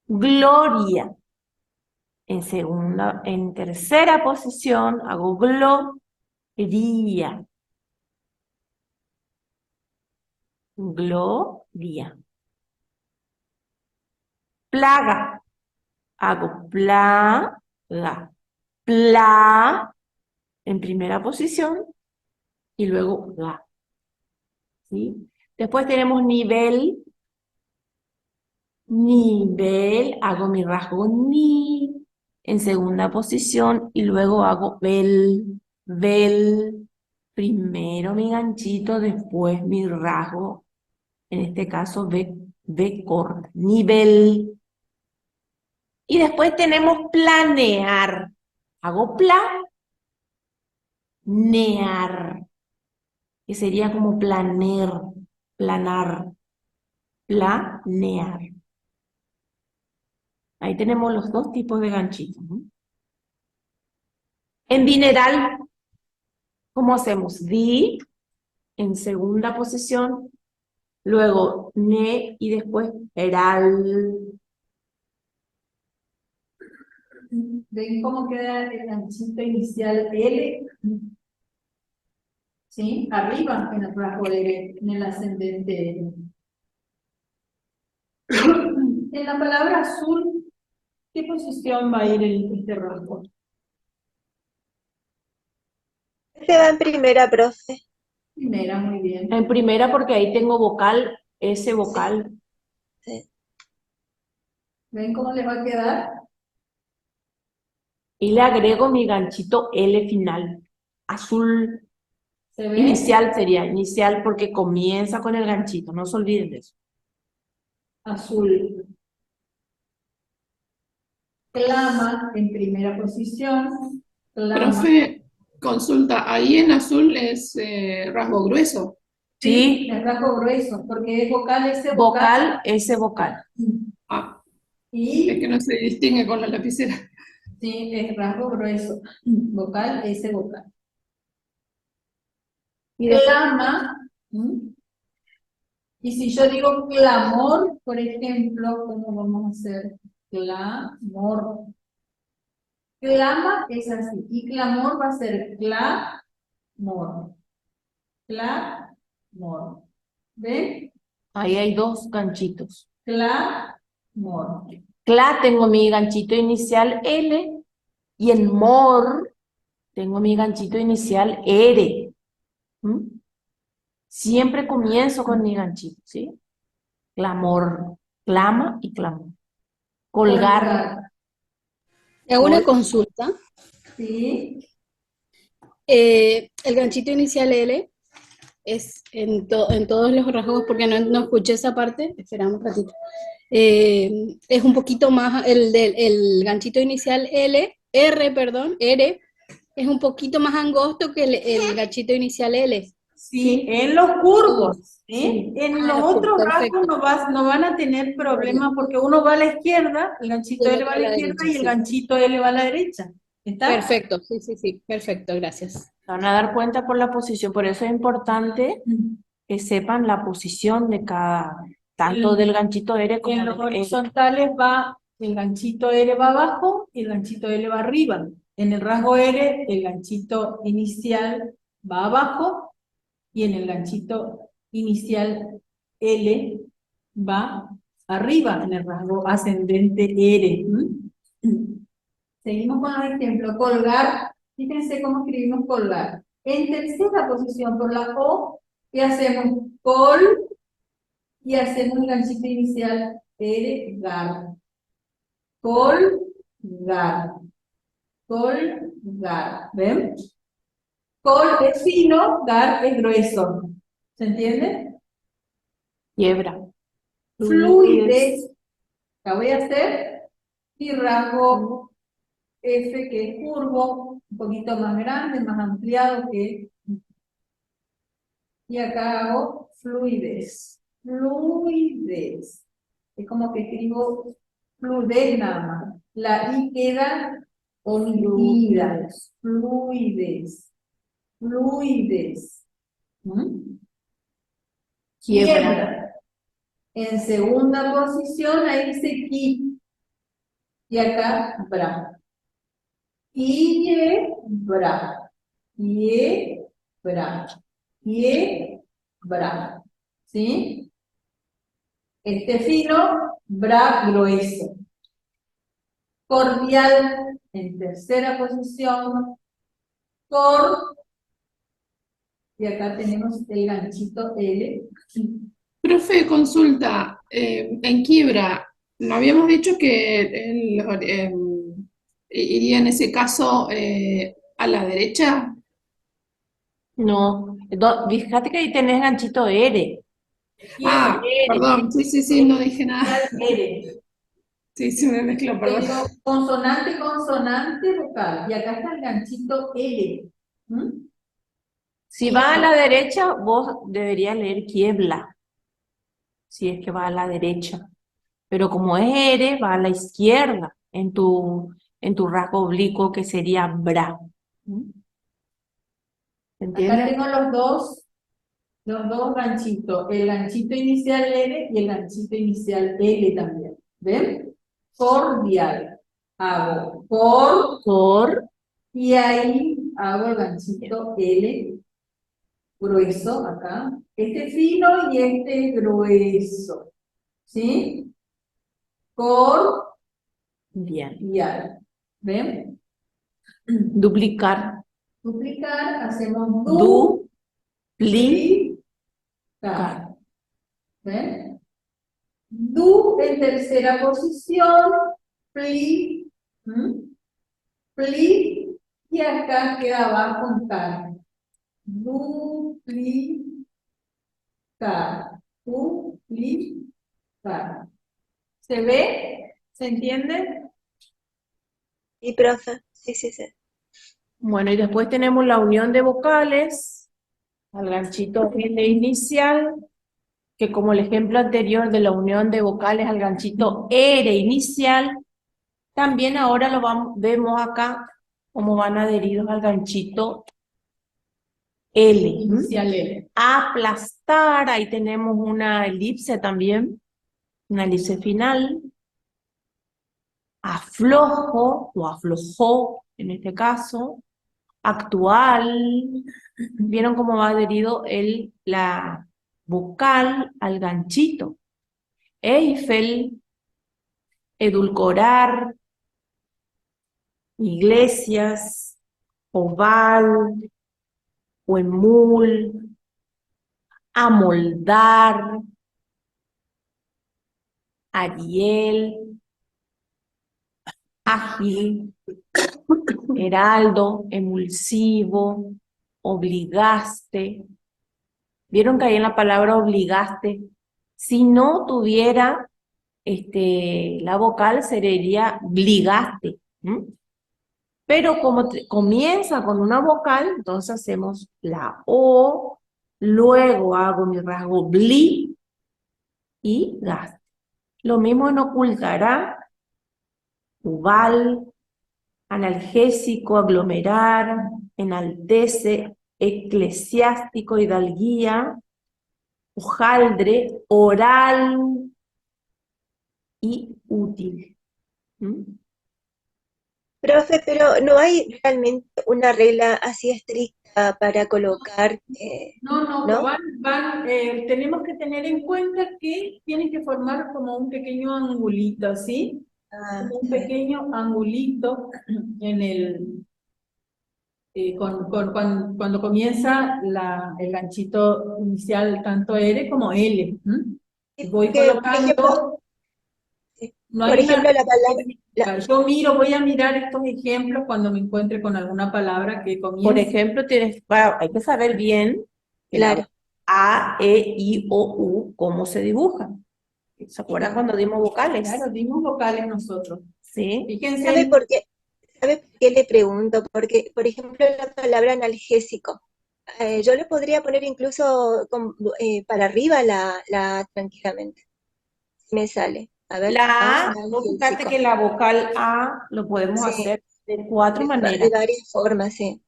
Gloria. En tercera posición hago gloria. Gloria. Plaga. Hago plaga. Pla en primera posición y luego ga. ¿Sí? Después tenemos nivel. Nivel. Hago mi rasgo ni en segunda posición y luego hago vel. Primero mi ganchito, después mi rasgo. En este caso, V corta. Nivel. Y después tenemos planear. Hago planear, que sería como planear. Planear. Ahí tenemos los dos tipos de ganchitos, ¿no? En dineral, ¿cómo hacemos? Di en segunda posición, luego ne y después eral. ¿Ven cómo queda el ganchito inicial L? ¿Sí? Arriba en el rasgo L, en el ascendente L. En la palabra azul, ¿qué posición va a ir este rasgo? Este va en primera, profe. Primera, muy bien. En primera porque ahí tengo vocal, ese vocal. Sí. ¿Ven cómo le va a quedar? Y le agrego mi ganchito L final. Azul. ¿Se ve? Inicial sería, inicial porque comienza con el ganchito, no se olviden de eso. Azul. Clama en primera posición. Clama. Profe, consulta, ahí en azul es rasgo grueso. Sí, El rasgo grueso, porque es vocal ese vocal, ese vocal. Ah, Y es que no se distingue con la lapicera. sí, es rasgo grueso. Vocal ese vocal. Y después, Clama. Y si yo digo clamor, por ejemplo, ¿cómo vamos a hacer? Clamor. Clama es así. Y clamor va a ser clamor. Clamor. ¿Ven? ahí hay dos ganchitos. Clamor. Cla tengo mi ganchito inicial L y en mor tengo mi ganchito inicial R. ¿Mm? Siempre comienzo con mi ganchito, ¿sí? Clamor, clama y clamor. Colgar, Hago una consulta. Sí. El ganchito inicial L es en todos los rasgos, porque no escuché esa parte, esperamos un ratito. Es un poquito más, el ganchito inicial R, es un poquito más angosto que el ganchito inicial L. Sí, en los curvos. Sí. En los otros rasgos no van a tener problema porque uno va a la izquierda, el ganchito Y el L va otro a a la la izquierda derecha, y el sí. ganchito L va a la derecha. ¿Está? Perfecto, sí, perfecto, gracias. Se van a dar cuenta por la posición, por eso es importante que sepan la posición de cada, tanto del ganchito R como En los del L. horizontales va, el ganchito L va abajo y el ganchito L va arriba. En el rasgo R, el ganchito inicial va abajo y en el ganchito inicial L va arriba, en el rasgo ascendente R. Seguimos con los ejemplos. Colgar, fíjense cómo escribimos colgar. En tercera posición por la O, ¿qué hacemos? Col, y hacemos el ganchito inicial gar. Colgar. Colgar. ¿Ven? Col es fino, gar es grueso. ¿Se entiende? Quiebra. Fluidez. La voy a hacer y rasgo F que es curvo, un poquito más grande, más ampliado que... Y acá hago fluidez. Fluidez. Es como que escribo fluidez nada más. La I queda omitida. Fluidez. Fluidez. ¿Mm? Quiebra. En segunda posición, ahí dice ki. Y acá, bra. Quiebra. Quiebra. Quiebra. ¿Sí? Este fino, bra grueso. Cordial, en tercera posición. Cor. Y acá tenemos el ganchito L. Profe, consulta, en quiebra, ¿no habíamos dicho que iría en ese caso a la derecha? No, fíjate que ahí tenés ganchito R. Ah, perdón, sí, no dije nada. R. Sí, se me mezcló, perdón. Tengo consonante, consonante, vocal. Y acá está el ganchito L. ¿Mm? Si va a la derecha, vos deberías leer quiebla, si es que va a la derecha. Pero como es R, va a la izquierda, en tu rasgo oblicuo que sería bra. ¿Mm? ¿Se Acá entiende? tengo los dos ganchitos. El ganchito inicial L y el ganchito inicial L también. ¿Ven? Cordial. Hago Por, y ahí hago el ganchito L grueso acá. Este fino y este grueso. ¿Sí? bien. Cordial. ¿Ven? Duplicar. Duplicar, hacemos Duplicar. duplicar. ¿Ven? Du en tercera posición, pli, pli, y acá queda abajo un car. Duplicar, duplicar. ¿Se ve? ¿Se entiende? Y profe, sí. Bueno, y después tenemos la unión de vocales al ganchito L inicial, que como el ejemplo anterior de la unión de vocales al ganchito R inicial, también ahora vemos acá cómo van adheridos al ganchito L. Inicial L. Aplastar, ahí tenemos una elipse también, una elipse final. Aflojo o aflojó, en este caso. Actual. ¿Vieron cómo va adherido la vocal al ganchito? Eiffel, edulcorar, iglesias, oval, huemul, amoldar, Ariel, ágil, heraldo, emulsivo, obligaste. ¿Vieron que ahí en la palabra obligaste? Si no tuviera la vocal, sería bligaste. Pero como comienza con una vocal, entonces hacemos la O, luego hago mi rasgo bli y gaste. Lo mismo en ocultará, ubal, analgésico, aglomerar, enaltece, eclesiástico, hidalguía, hojaldre, oral y útil. Profe, pero no hay realmente una regla así estricta para colocar, No, ¿no? tenemos que tener en cuenta que tienen que formar como un pequeño angulito, ¿sí? Ah, Como un pequeño angulito en cuando comienza el ganchito inicial, tanto R como L. sí, Voy porque, por ejemplo, colocando, sí, no por hay una... ejemplo, la palabra, Yo voy a mirar estos ejemplos cuando me encuentre con alguna palabra que Por comience. ejemplo, hay que saber bien que claro, la A, E, I, O, U, cómo se dibujan. ¿Se acuerdan cuando dimos vocales? Claro, dimos vocales nosotros. Sí. Fíjense, ¿sabe por qué? ¿Sabe por qué le pregunto? Porque, por ejemplo, la palabra analgésico, yo le podría poner incluso para arriba tranquilamente. Me sale. A ver, La A, vos fíjate analgésico. que la vocal A lo podemos Sí, hacer de cuatro de maneras. varias formas, sí.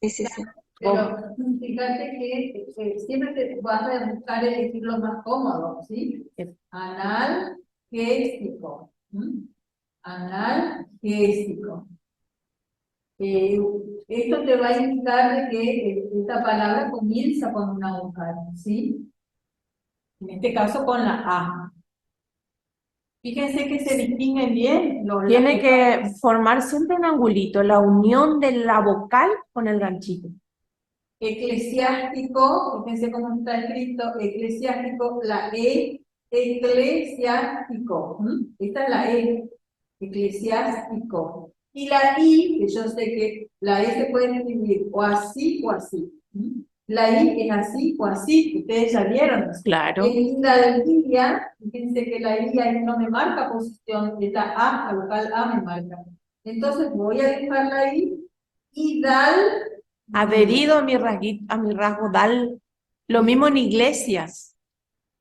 Sí, sí, sí. Pero fíjate que siempre te vas a buscar elegir lo más cómodo, ¿sí? Analgésico. Analgésico. Eh, Esto te va a indicar de que esta palabra comienza con una vocal, ¿sí? En este caso con la A. Fíjense que se distinguen bien Tiene que formar siempre un angulito, la unión de la vocal con el ganchito. eclesiástico, fíjense cómo está escrito, eclesiástico, la E, eclesiástico. Esta es la E, eclesiástico. Y la I, que yo sé que la E se puede escribir o así o así. La I es así o así, ustedes ya vieron. Claro. En la del día, fíjense que la I ahí no me marca posición, esta A, la vocal A me marca. Entonces voy a dejar la I y dal. Adherido a mi rasgo dal. Lo mismo en iglesias.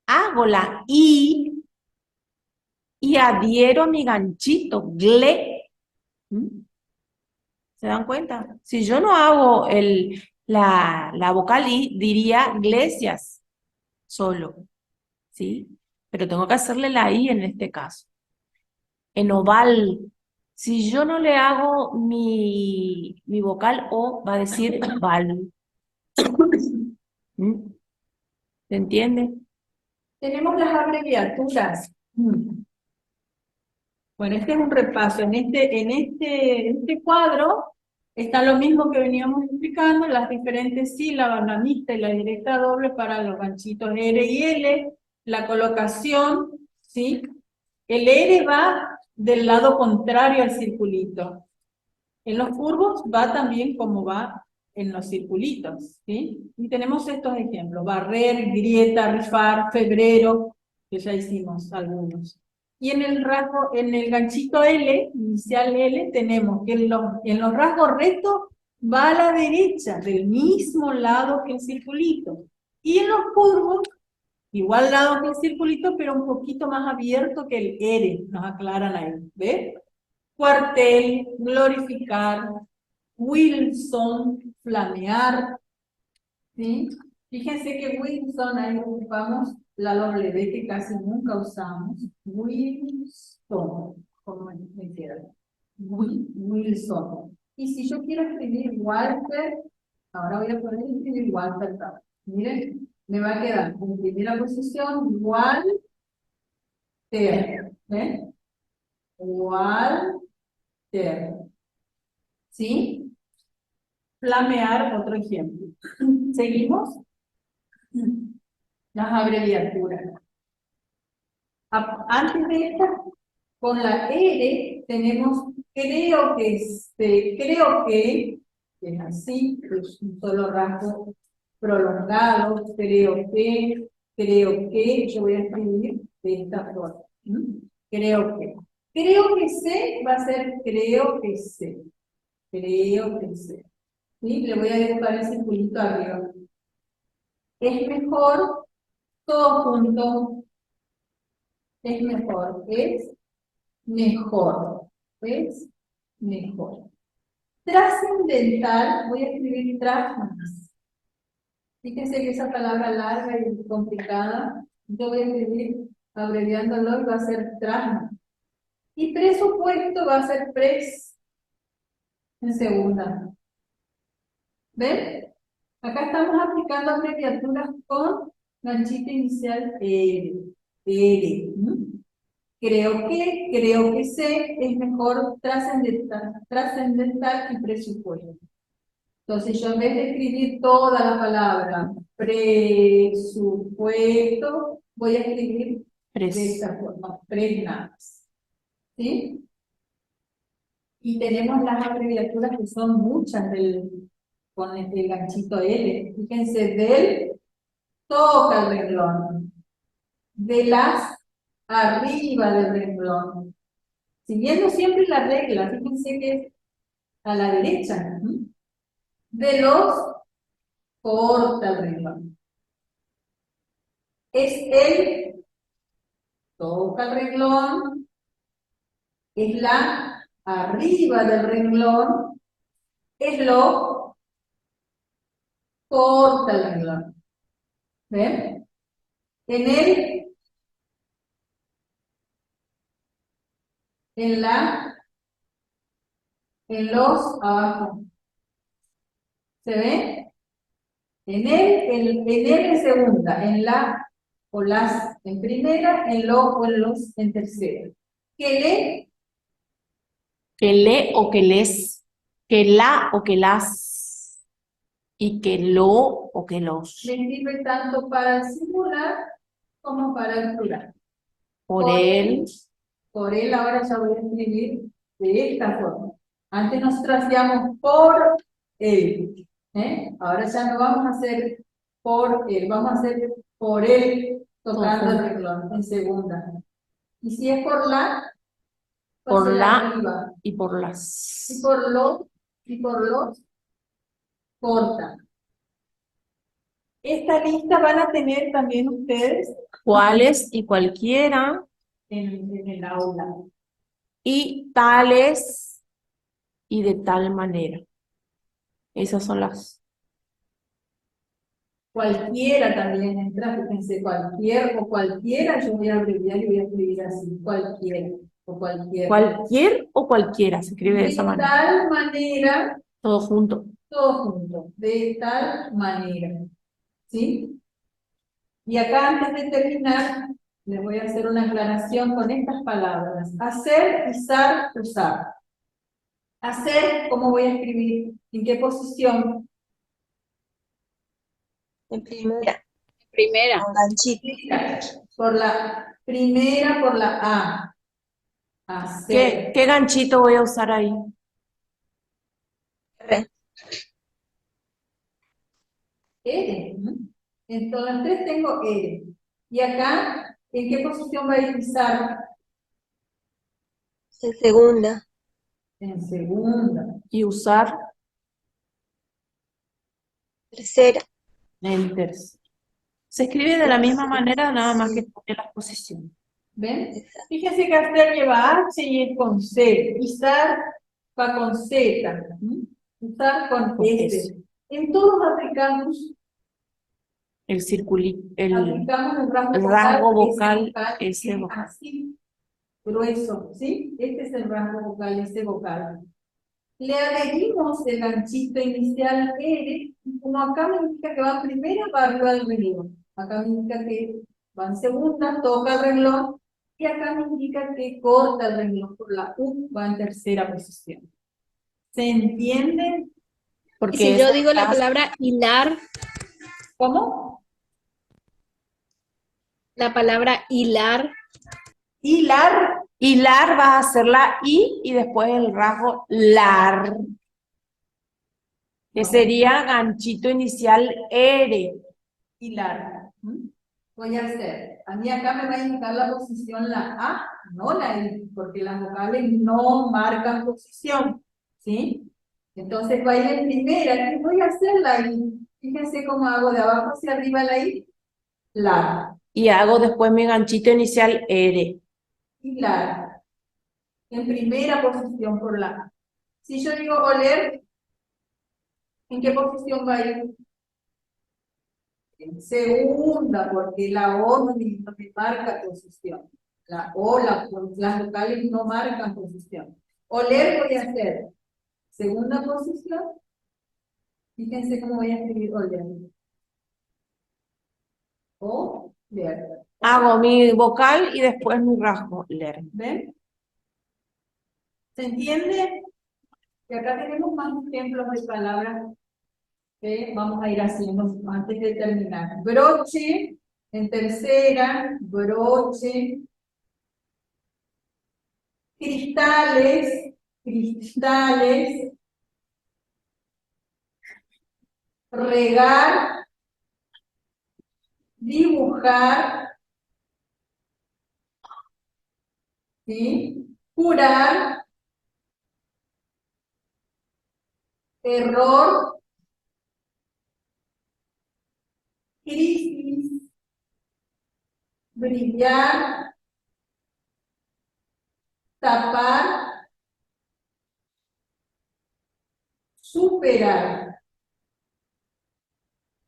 Hago la I y adhiero a mi ganchito, gle. ¿Se dan cuenta? Si yo no hago la vocal I, diría iglesias solo, ¿sí? Pero tengo que hacerle la I en este caso. En oval, si yo no le hago mi vocal O, va a decir val. ¿Se entiende? Tenemos las abreviaturas. Bueno, este es un repaso. En este cuadro está lo mismo que veníamos explicando, las diferentes sílabas, la mixta y la directa doble para los ganchitos R y L, la colocación, ¿sí? El R va del lado contrario al circulito. En los curvos va también como va en los circulitos, ¿sí? Y tenemos estos ejemplos: barrer, grieta, rifar, febrero, que ya hicimos algunos. Y en el rasgo, en el ganchito L, inicial L, tenemos que en los rasgos rectos va a la derecha, del mismo lado que el circulito. Y en los curvos, igual lado que el circulito, pero un poquito más abierto que el R, nos aclaran ahí, ¿ves? Cuartel, glorificar, Wilson, flamear, ¿sí? Fíjense que Wilson, ahí ocupamos la W que casi nunca usamos. Wilson, como me queda. Wilson. Y si yo quiero escribir Walter, ahora voy a poder escribir Walter también. Miren, me va a quedar en primera posición Walter. ¿Ven? Walter. ¿Sí? Flamear, otro ejemplo. ¿Seguimos? Las abreviaturas. Antes de esta, con la R tenemos creo que es así, es un solo rasgo prolongado, creo que, yo voy a escribir de esta forma. Creo que. Creo que sé va a ser creo que sé. Creo que sé. ¿Sí? Le voy a dibujar el circulito arriba. Es mejor, todo junto, es mejor, es mejor, es mejor. Trascendental, voy a escribir trasmas. Fíjense que esa palabra larga y complicada, yo voy a escribir abreviándolo y va a ser trasmas. Y presupuesto va a ser pres en segunda. ¿Ven? Acá estamos aplicando abreviaturas con ganchito inicial R. Creo que sé, es mejor trascendental y presupuesto. Entonces yo en vez de escribir toda la palabra presupuesto, voy a escribir de esta forma, pres nada más. ¿Sí? Y tenemos las abreviaturas que son muchas con el ganchito L. Fíjense, del toca el renglón, de las arriba del renglón, Siguiendo siempre la regla, fíjense que es a la derecha. Veloz, corta el renglón. Es el, toca el renglón, es la arriba del renglón, es lo, corta el renglón. ¿Ven? en los abajo. ¿Se ve? En el en segunda, en la o las en primera, en lo o en los en tercera. Que Que le o que les, que la o que las, y que lo o que los. le sirve tanto para el singular como para el plural. Por él, Por él ahora ya voy a escribir de esta forma. Antes nosotros hacíamos por él. Ahora ya no vamos a hacer por él, vamos a hacer por él tocando el renglón en segunda. Y si es por la, por pues la arriba. y por Y las. por los, corta. Esta lista van a tener también ustedes Cuales y cualquiera, en el aula. y tales, y de tal manera. Esas son las. Cualquiera también entra, fíjense, cualquier o cualquiera, yo voy a abreviar y voy a escribir así, cualquiera o cualquiera. Cualquier o cualquiera, se escribe de esa manera. De tal manera, Todo junto. todo junto, de tal manera, ¿sí? Y acá antes de terminar, les voy a hacer una aclaración con estas palabras. Hacer, usar, usar. Hacer, ¿cómo voy a escribir? ¿En qué posición? En primera, Primera. con ganchito. Por la primera, por la A. Hacer. ¿Qué ganchito voy a usar ahí? R. R. ¿No? En todas las tres tengo R. Y acá, ¿en qué posición va a utilizar? En segunda, En segunda. Y usar tercera, en tercera. Se escribe de la misma manera, nada más que pone las posiciones. ¿Ven? exacto. Fíjense que hacer lleva H y es con C. Usar va con Z. Usar con Con S. S. En todos aplicamos El circulito, el el rasgo vocal, vocal, ese vocal. así, grueso, ¿sí? Este es el rasgo vocal, este vocal. Le adherimos el ganchito inicial R, y como acá me indica que va en primera, va arriba del renglón. Acá me indica que va en segunda, toca el renglón, y acá me indica que corta el renglón por la U, va en tercera posición. ¿Se entiende? Y Porque si yo esa digo la frase- palabra hilar, ¿Cómo? la palabra hilar, Hilar, hilar va a ser la I y después el rasgo lar, que sería ganchito inicial R. hilar. Voy a hacer, a mí acá me va a indicar la posición la A, no la I, porque las vocales no marcan posición, ¿sí? Entonces va a ir en primera, ¿qué voy a hacer la I? Fíjense cómo hago de abajo hacia arriba la I, la, Y hago después mi ganchito inicial R. hilar, en primera posición por la A. Si yo digo oler, ¿en qué posición va a ir? En segunda, porque la O no me marca posición. La O, las vocales no marcan posición. Oler voy a hacer segunda posición. Fíjense cómo voy a escribir oler. O, leer. Hago mi vocal y después mi rasgo ler. ¿Ven? ¿Se entiende? Y acá tenemos más ejemplos de palabras que vamos a ir haciendo antes de terminar. Broche, en tercera, broche. Cristales, cristales. Regar, dibujar, ¿sí? curar, error, crisis, brillar, tapar, superar.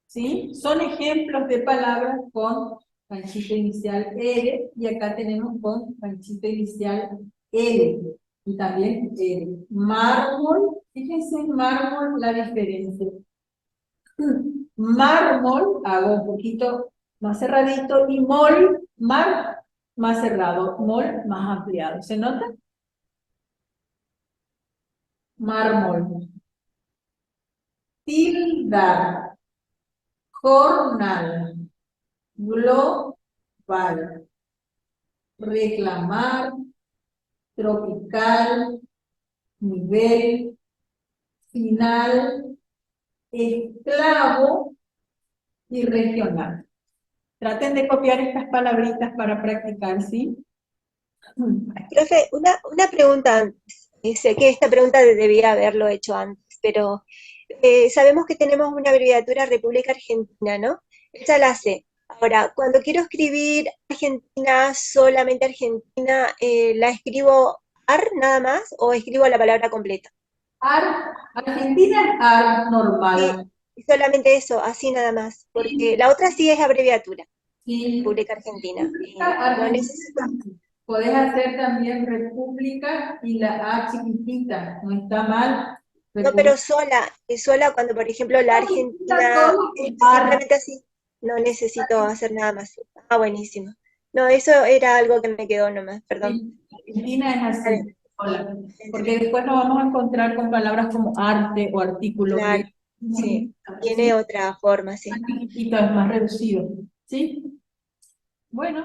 ¿Sí? Son ejemplos de palabras con ganchito inicial R y acá tenemos con ganchito inicial L y también L. Mármol, fíjense en mármol la diferencia. Mármol, hago un poquito más cerradito, y mol, más cerrado, mol más ampliado. ¿Se nota? Mármol. Tildar, jornal, global, reclamar, tropical, nivel, final, esclavo y regional. Traten de copiar estas palabritas para practicar, ¿sí? Profe, una pregunta antes. Sé que esta pregunta debía haberlo hecho antes, pero sabemos que tenemos una abreviatura República Argentina, ¿no? Esa la sé. Ahora, cuando quiero escribir Argentina, solamente Argentina, ¿la escribo AR nada más o escribo la palabra completa? Argentina es AR normal. Y solamente eso, así nada más, porque la otra sí es abreviatura, Sí. República Argentina. No Argentina. necesito. Podés hacer también República y la A chiquitita, no está mal. No, pero sola cuando, por ejemplo, la Argentina, simplemente así, no necesito hacer nada más. Ah, buenísimo. No, eso era algo que me quedó nomás, perdón. Argentina es así, sola, porque después nos vamos a encontrar con palabras como arte o artículo. Claro, sí, tiene otra forma, sí. Más chiquitito, es más reducido, ¿sí? Bueno.